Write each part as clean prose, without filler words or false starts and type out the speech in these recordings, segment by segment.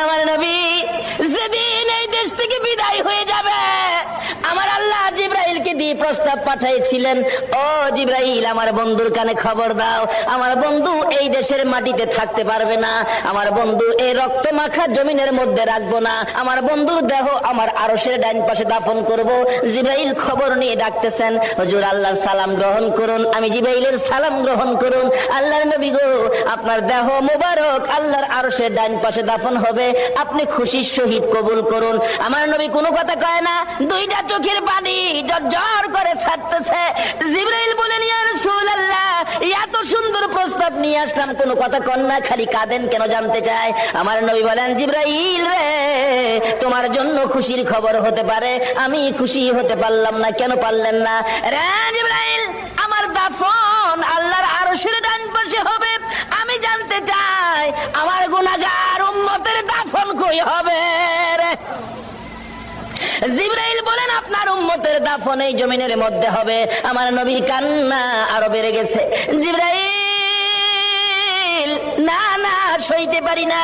আমার নবী যেদিন এই দেশ থেকে বিদায় হয়ে যাবে, আমার আল্লাহ জিবরাইলকে দিয়ে প্রস্তাব পাঠিয়েছিলেন, ও জিবরাইল, আমার বন্ধুর কানে খবর দাও, আমার বন্ধু এই দেশের মাটিতে থাকতে পারবে না, আমার বন্ধু এই রক্ত মাখা জমিনের মধ্যে রাখবো না, আমার বন্ধুর দেহ আমার আরশের ডাইন পাশে দাফন করব। জিবরাইল খবর নিয়ে ডাকতেছেন, হুজুর আল্লাহর সালাম গ্রহণ করুন। আমি জিবরাইলের সালাম গ্রহণ করুন। আল্লাহর নবী গো, আপনার দেহ মুবারক আল্লাহর আরশের ডাইন পাশে দাফন হবে, আপনি খুশির সহিত কবুল করুন। আমার নবী কোনো কথা কয় না, দুইটা চোখের পানি ঝরঝর করে ছাড়তেছে। জিবরাইল বলেন, ইয়া রাসূলুল্লাহ, এত সুন্দর প্রস্তাব নিয়ে আসলাম, কোনো কথা কন না, খালি কাঁদেন কেন জানতে চায়। আমার নবী বলেন, জিবরাইল রে, তোমার জন্য খুশির খবর হতে পারে, আমি খুশি হতে পারলাম না। কেন পারলেন না? রে জিবরাইল, আমার দাফন আল্লাহর আরশের ডান পাশে হবে, আমি জানতে চাই আমার গুনাহগার উম্মতের দাফন কই হবে রে? জিবরাইল বলেন, আপনার উম্মতের দাফন এই জমিনের মধ্যে হবে। আমার নবীর কান্না আরো বেড়ে গেছে। জিবরাইল, না না, সইতে পারি না,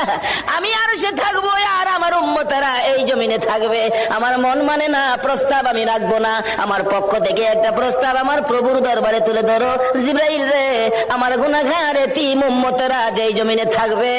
আমি আরশে থাকবো আর আমার উম্মতেরা এই জমিনে থাকবে। আমার মন মানে না, প্রস্তাব আমি রাখবো না। আমার পক্ষ থেকে একটা প্রস্তাব আমার প্রভুর দরবারে তুলে ধরো। জিবরাইল রে, আমার গুনাহগার এতিম উম্মতেরা যেই জমিনে থাকবে